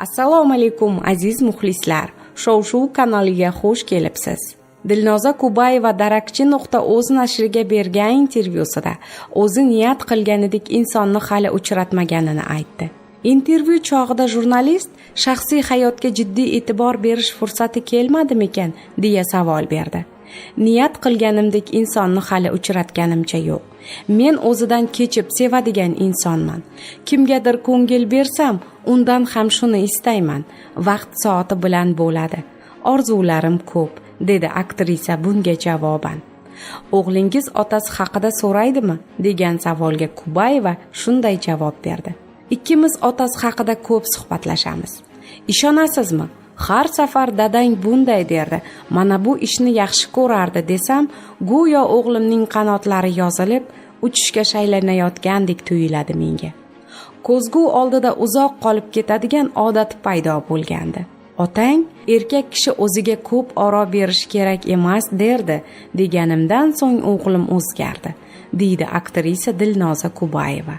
Assalomu alaykum aziz muxlislar. Shov-shuv kanaliga xush kelibsiz. Dilnoza Kubayeva darakchi.oz nashriga bergan intervyusida o'zi niyat qilganidek insonni hali uchratmaganini aytdi. Intervyu chog'ida jurnalist shaxsiy hayotga jiddiy e'tibor berish fursati kelmadimikan deya savol berdi. Niyat qilganimdek insonni hali uchratganimcha yo'q. Men o'zidan kechib sevadigan insonman. Kimgadir ko'ngil bersam, undan ham shuni istayman. Vaqt soati bilan bo'ladi. Orzularim ko'p, dedi aktrisa bunga javoban. O'g'lingiz otasi haqida so'raydimi degan savolga Kubayeva shunday javob berdi. Ikkimiz otasi haqida ko'p suhbatlashamiz. Ishonasizmi? Har safar dadang bunday derdi. Mana bu ishni yaxshi ko'rardi desam, go'yo o'g'limning qanotlari yozilib, uchishga shaylanayotgandek tuyuladi menga. Ko'zgu oldida uzoq qolib ketadigan odat paydo bo'lgandi. Otang erkak kishi o'ziga ko'p oro berish kerak emas derdi, deganimdan so'ng o'g'lim o'zgardi, deydi aktrisa Dilnoza Kubayeva.